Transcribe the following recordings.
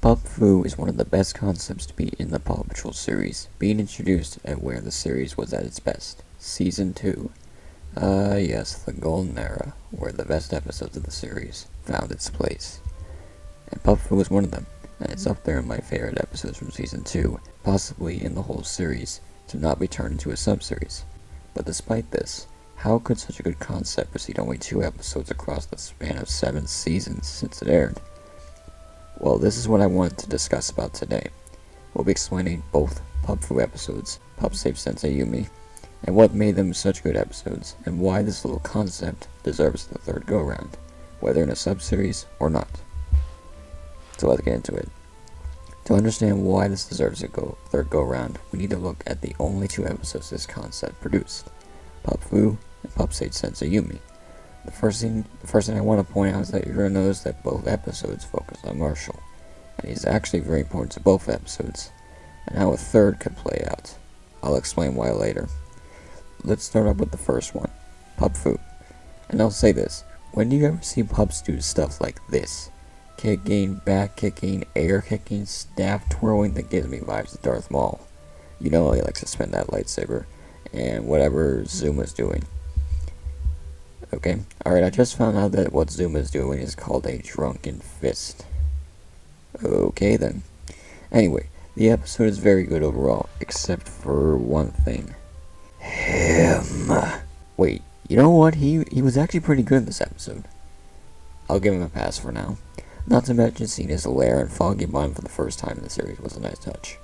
Pup Foo is one of the best concepts to be in the Paw Patrol series, being introduced at where the series was at its best, Season 2. Yes, the golden era, where the best episodes of the series found its place. And Pup Fu was one of them, and it's up there in my favorite episodes from Season 2, possibly in the whole series, to not be turned into a sub-series. But despite this, how could such a good concept receive only 2 episodes across the span of 7 seasons since it aired? Well, this is what I wanted to discuss about today. We'll be explaining both Pup Fu episodes, Pup Save Sensei Yumi, and what made them such good episodes, and why this little concept deserves the third go-round, whether in a sub-series or not. So let's get into it. To understand why this deserves a third go-round, we need to look at the only 2 episodes this concept produced, Pup Fu and Pup Save Sensei Yumi. The first thing I want to point out is that you're going to notice that both episodes focus on Marshall, and he's actually very important to both episodes, and how a third could play out. I'll explain why later. Let's start off with the first one, Pup Fu. And I'll say this, when do you ever see pups do stuff like this? Kicking, back kicking, air kicking, staff twirling that gives me vibes of Darth Maul. You know he likes to spin that lightsaber, and whatever Zuma's doing. Okay, alright, I just found out that what Zuma's doing is called a drunken fist. Okay then. Anyway, the episode is very good overall, except for one thing. Him. Wait, you know what? He was actually pretty good in this episode. I'll give him a pass for now. Not to mention seeing his lair and foggy mind for the first time in the series was a nice touch.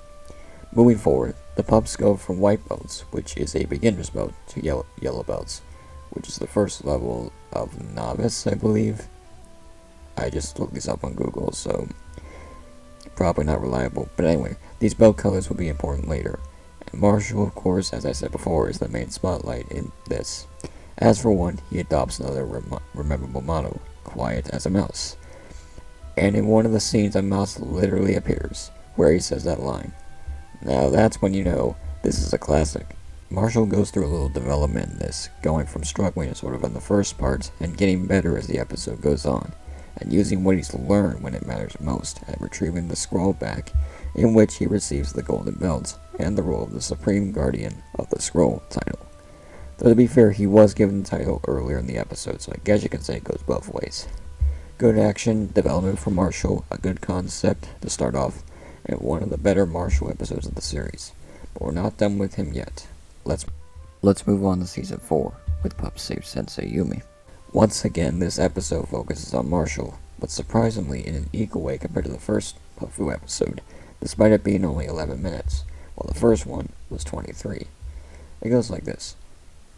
Moving forward, the pups go from white belts, which is a beginner's belt, to yellow belts, which is the first level of novice, I believe. I just looked this up on Google, so probably not reliable. But anyway, these belt colors will be important later. And Marshall, of course, as I said before, is the main spotlight in this. As for one, he adopts another memorable motto, quiet as a mouse. And in one of the scenes, a mouse literally appears, where he says that line. Now that's when you know this is a classic. Marshall goes through a little development in this, going from struggling sort of in the first part, and getting better as the episode goes on, and using what he's learned when it matters most at retrieving the scroll back, in which he receives the golden belt, and the role of the Supreme Guardian of the Scroll title. Though to be fair, he was given the title earlier in the episode, so I guess you can say it goes both ways. Good action, development for Marshall, a good concept to start off, and one of the better Marshall episodes of the series. But we're not done with him yet. Let's move on to Season 4, with Pup Save Sensei Yumi. Once again, this episode focuses on Marshall, but surprisingly in an equal way compared to the first Pup Fu episode, despite it being only 11 minutes, while the first one was 23. It goes like this.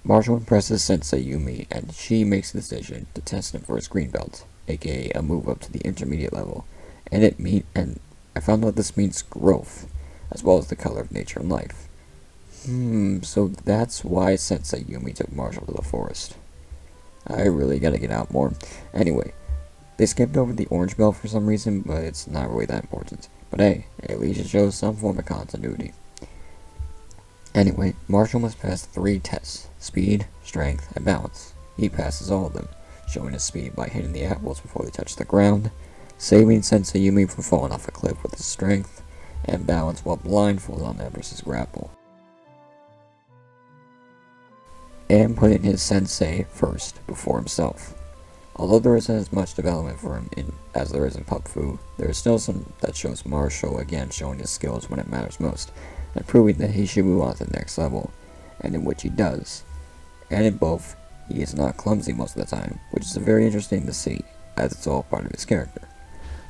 Marshall impresses Sensei Yumi, and she makes the decision to test him for his green belt, aka a move up to the intermediate level, and I found out this means growth, as well as the color of nature and life. So that's why Sensei Yumi took Marshall to the forest. I really gotta get out more. Anyway, they skipped over the orange belt for some reason, but it's not really that important. But hey, at least it shows some form of continuity. Anyway, Marshall must pass 3 tests: speed, strength, and balance. He passes all of them, showing his speed by hitting the apples before they touch the ground, saving Sensei Yumi from falling off a cliff with his strength, and balance while blindfolded on Everest's grapple. And putting his sensei first, before himself. Although there isn't as much development for him as there is in Pup Fu, there is still some that shows Marshall again showing his skills when it matters most, and proving that he should move on to the next level, and in which he does. And in both, he is not clumsy most of the time, which is very interesting to see, as it's all part of his character.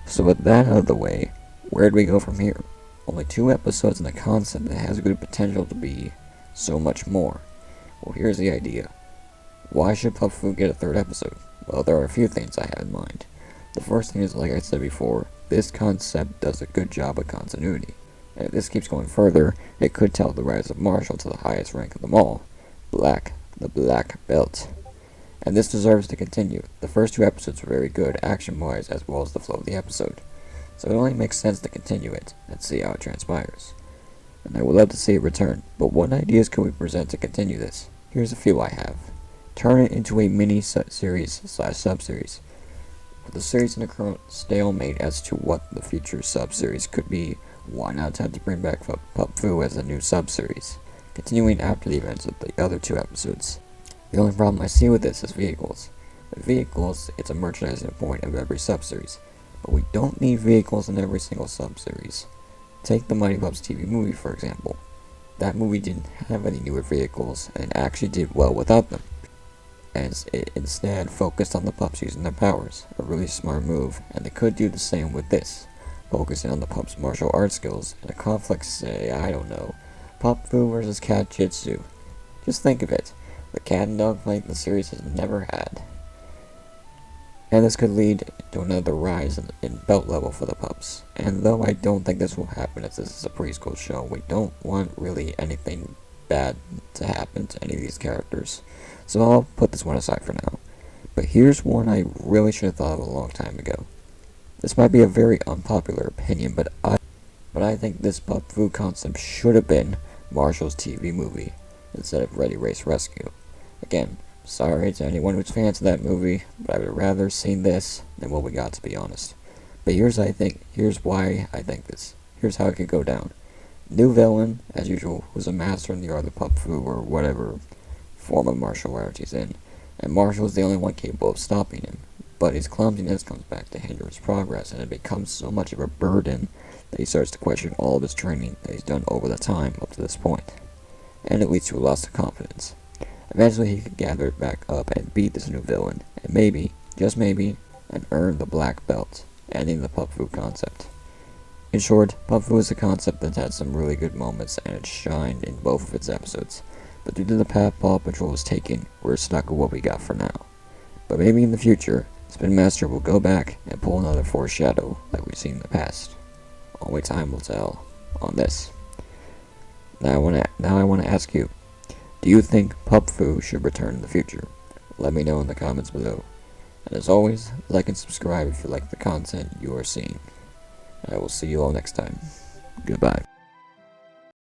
So with that out of the way, where do we go from here? Only 2 episodes in a concept that has good potential to be so much more. Well, here's the idea. Why should Pup Fu get a 3rd episode? Well, there are a few things I have in mind. The first thing is, like I said before, this concept does a good job of continuity. And if this keeps going further, it could tell the rise of Marshall to the highest rank of them all, the black belt. And this deserves to continue. The first 2 episodes were very good, action-wise, as well as the flow of the episode. So it only makes sense to continue it, and see how it transpires. And I would love to see it return, but what ideas could we present to continue this? Here's a few I have. Turn it into a mini series/sub-series. With the series in a current stalemate as to what the future sub-series could be, why not attempt to bring back Pup Foo as a new sub-series, continuing after the events of the other 2 episodes? The only problem I see with this is vehicles. With vehicles, it's a merchandising point of every sub-series, but we don't need vehicles in every single sub-series. Take the Mighty Pups TV movie, for example. That movie didn't have any newer vehicles, and it actually did well without them, as it instead focused on the pups using their powers, a really smart move, and they could do the same with this, focusing on the pups' martial arts skills in a conflict, say, I don't know, Pup Fu versus Cat Jitsu. Just think of it, the cat and dog fight the series has never had. And this could lead to another rise in belt level for the pups. And though I don't think this will happen as this is a preschool show, we don't want really anything bad to happen to any of these characters. So I'll put this one aside for now. But here's one I really should have thought of a long time ago. This might be a very unpopular opinion, but I think this Pup Fu concept should have been Marshall's TV movie instead of Ready Race Rescue. Again, sorry to anyone who's fans of that movie, but I would have rather seen this than what we got, to be honest. But here's why I think this. Here's how it could go down. New villain, as usual, who's a master in the art of Pup Fu or whatever form of martial arts he's in, and Marshall is the only one capable of stopping him. But his clumsiness comes back to hinder his progress, and it becomes so much of a burden that he starts to question all of his training that he's done over the time up to this point. And it leads to a loss of confidence. Eventually he could gather it back up and beat this new villain, and maybe, just maybe, and earn the black belt, ending the Pup Fu concept. In short, Pup Fu is a concept that's had some really good moments and it shined in both of its episodes, but due to the path Paw Patrol is taking, we're stuck with what we got for now. But maybe in the future, Spin Master will go back and pull another foreshadow like we've seen in the past. Only time will tell on this. Now I want to ask you, do you think Pup Fu should return in the future? Let me know in the comments below. And as always, like and subscribe if you like the content you are seeing. I will see you all next time. Goodbye.